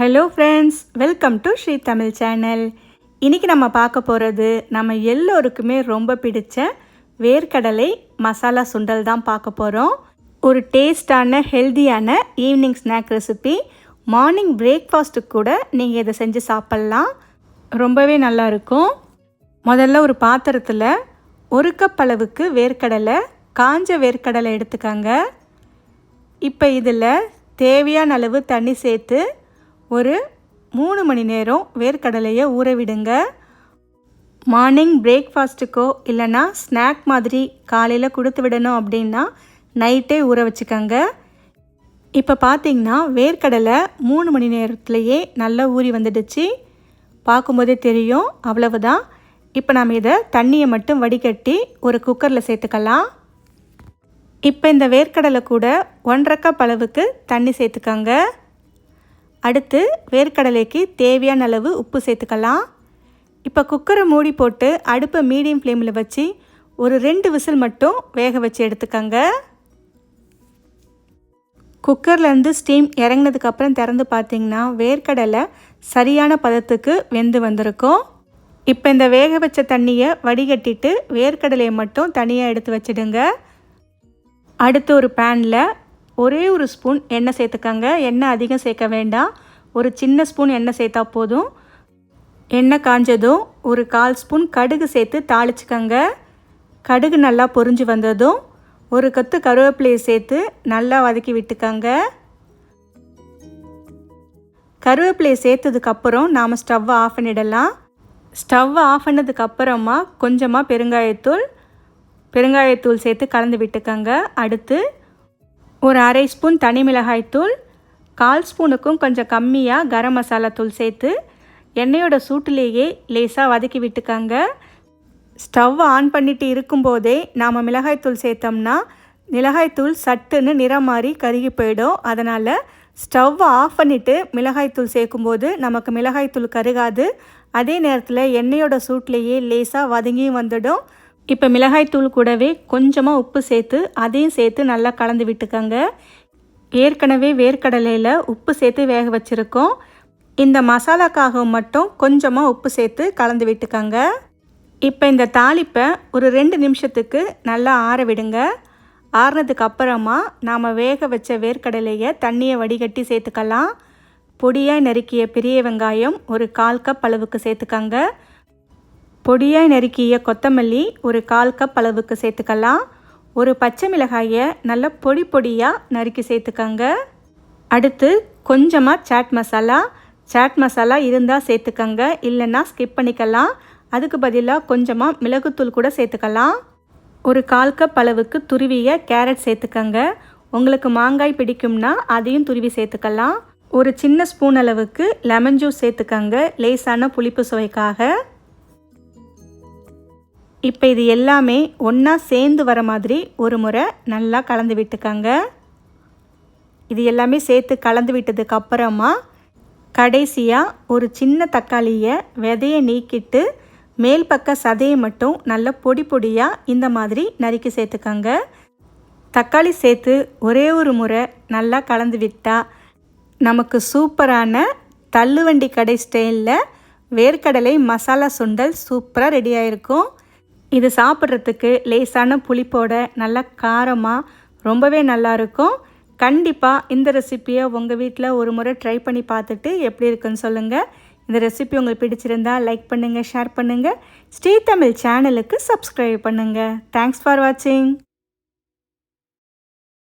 Hello friends, welcome to Sri Tamil channel. இன்றைக்கி நம்ம பார்க்க போகிறது நம்ம எல்லோருக்குமே ரொம்ப பிடிச்ச வேர்க்கடலை மசாலா சுண்டல் தான் பார்க்க போகிறோம். ஒரு டேஸ்டான ஹெல்தியான ஈவினிங் ஸ்நாக் ரெசிபி. மார்னிங் பிரேக்ஃபாஸ்ட்டுக்கு கூட நீங்கள் இதை செஞ்சு சாப்பிட்லாம். ரொம்பவே நல்லாயிருக்கும். முதல்ல ஒரு பாத்திரத்தில் 1 கப் அளவுக்கு வேர்க்கடலை, காஞ்ச வேர்க்கடலை எடுத்துக்கங்க. இப்போ இதில் தேவையான அளவு தண்ணி சேர்த்து ஒரு 3 மணி நேரம் வேர்க்கடலையை ஊற விடுங்க. மார்னிங் பிரேக்ஃபாஸ்ட்டுக்கோ இல்லைன்னா ஸ்நாக் மாதிரி காலையில் கொடுத்து விடணும் அப்படின்னா நைட்டே ஊற வச்சுக்கோங்க. இப்போ பார்த்திங்கன்னா வேர்க்கடலை 3 மணி நேரத்துலையே நல்லா ஊறி வந்துடுச்சு. பார்க்கும்போதே தெரியும். அவ்வளவுதான். இப்போ நம்ம இதை தண்ணியை மட்டும் வடிகட்டி ஒரு குக்கரில் சேர்த்துக்கலாம். இப்போ இந்த வேர்க்கடலை கூட 1.5 கப் அளவுக்கு தண்ணி சேர்த்துக்கோங்க. அடுத்து வேர்க்கடலைக்கு தேவையான அளவு உப்பு சேர்த்துக்கலாம். இப்போ குக்கரை மூடி போட்டு அடுப்பை மீடியம் ஃப்ளேமில் வச்சு ஒரு 2 விசில் மட்டும் வேக வச்சு எடுத்துக்கோங்க. குக்கர்லேருந்து ஸ்டீம் இறங்கினதுக்கப்புறம் திறந்து பார்த்திங்கன்னா வேர்க்கடலை சரியான பதத்துக்கு வெந்து வந்திருக்கும். இப்போ இந்த வேக வச்ச தண்ணியை வடிகட்டிட்டு வேர்க்கடலையை மட்டும் தனியாக எடுத்து வச்சிடுங்க. அடுத்து ஒரு பேனில் ஒரே ஒரு ஸ்பூன் எண்ணெய் சேர்த்துக்கங்க. எண்ணெய் அதிகம் சேர்க்க வேண்டாம். ஒரு சின்ன ஸ்பூன் எண்ணெய் சேர்த்தா போதும். எண்ணெய் காஞ்சதும் ஒரு 1/4 ஸ்பூன் கடுகு சேர்த்து தாளிச்சுக்கங்க. கடுகு நல்லா பொரிஞ்சு வந்ததும் ஒரு கொத்து கருவேப்பிலையை சேர்த்து நல்லா வதக்கி விட்டுக்கங்க. கருவேப்பிலையை சேர்த்ததுக்கப்புறம் நாம் ஸ்டவ்வை ஆஃப் பண்ணிடலாம். ஸ்டவ்வை ஆஃப் பண்ணதுக்கப்புறமா கொஞ்சமாக பெருங்காயத்தூள் சேர்த்து கலந்து விட்டுக்கங்க. அடுத்து ஒரு 1/2 ஸ்பூன் தனி மிளகாய்த்தூள், 1/4 ஸ்பூனுக்கும் கொஞ்சம் கம்மியாக கரம் மசாலா தூள் சேர்த்து எண்ணெயோட சூட்டிலேயே லேசாக வதக்கி விட்டுக்கங்க. ஸ்டவ் ஆன் பண்ணிட்டு இருக்கும்போதே நாம் மிளகாய்த்தூள் சேர்த்தோம்னா மிளகாய்த்தூள் சட்டுன்னு நிறம் மாறி கருகி போயிடும். அதனால் ஸ்டவ் ஆஃப் பண்ணிவிட்டு மிளகாய்த்தூள் சேர்க்கும்போது நமக்கு மிளகாய்த்தூள் கருகாது. அதே நேரத்தில் எண்ணெயோட சூட்லேயே லேசாக வதங்கியும் வந்துடும். இப்போ மிளகாய்த்தூள் கூடவே கொஞ்சமாக உப்பு சேர்த்து அதையும் சேர்த்து நல்லா கலந்து விட்டுக்கங்க. ஏற்கனவே வேர்க்கடலையில் உப்பு சேர்த்து வேக வச்சுருக்கோம். இந்த மசாலாக்காக மட்டும் கொஞ்சமாக உப்பு சேர்த்து கலந்து விட்டுக்கங்க. இப்போ இந்த தாளிப்பை ஒரு 2 நிமிஷத்துக்கு நல்லா ஆற விடுங்க. ஆறுனதுக்கு அப்புறமா நாம் வேக வச்ச வேர்க்கடலையை தண்ணியை வடிகட்டி சேர்த்துக்கலாம். பொடியாக நறுக்கிய பெரிய வெங்காயம் ஒரு 1/4 கப் அளவுக்கு சேர்த்துக்கங்க. பொடியாக நறுக்கிய கொத்தமல்லி ஒரு 1/4 கப் அளவுக்கு சேர்த்துக்கலாம். ஒரு பச்சை மிளகாயை நல்லா பொடியாக நறுக்கி சேர்த்துக்கங்க. அடுத்து கொஞ்சமாக சாட் மசாலா இருந்தால் சேர்த்துக்கங்க, இல்லைன்னா ஸ்கிப் பண்ணிக்கலாம். அதுக்கு பதிலாக கொஞ்சமாக மிளகுத்தூள் கூட சேர்த்துக்கலாம். ஒரு 1/4 கப் அளவுக்கு துருவிய கேரட் சேர்த்துக்கங்க. உங்களுக்கு மாங்காய் பிடிக்கும்னா அதையும் துருவி சேர்த்துக்கலாம். ஒரு சின்ன ஸ்பூன் அளவுக்கு லெமன் ஜூஸ் சேர்த்துக்கங்க, லேசான புளிப்பு சுவைக்காக. இப்போ இது எல்லாமே ஒன்றா சேர்ந்து வர மாதிரி ஒரு முறை நல்லா கலந்து விட்டுக்கங்க. இது எல்லாமே சேர்த்து கலந்து விட்டதுக்கு அப்புறமா கடைசியாக ஒரு சின்ன தக்காளியை விதையை நீக்கிட்டு மேல் பக்க சதையை மட்டும் நல்லா பொடியாக இந்த மாதிரி நறுக்கி சேர்த்துக்கங்க. தக்காளி சேர்த்து ஒரே ஒரு முறை நல்லா கலந்து விட்டால் நமக்கு சூப்பரான தள்ளுவண்டி கடை ஸ்டைலில் வேர்க்கடலை மசாலா சுண்டல் சூப்பராக ரெடியாக இருக்கும். இது சாப்பிட்றதுக்கு லேசான புளிப்போட நல்லா காரமாக ரொம்பவே நல்லாயிருக்கும். கண்டிப்பாக இந்த ரெசிப்பியை உங்கள் வீட்டில் ஒரு முறை ட்ரை பண்ணி பார்த்துட்டு எப்படி இருக்குன்னு சொல்லுங்கள். இந்த ரெசிபி உங்களுக்கு பிடிச்சிருந்தா லைக் பண்ணுங்கள், ஷேர் பண்ணுங்கள். ஸ்ரீ தமிழ் சேனலுக்கு சப்ஸ்கிரைப் பண்ணுங்கள். தேங்க்ஸ் ஃபார் வாட்சிங்.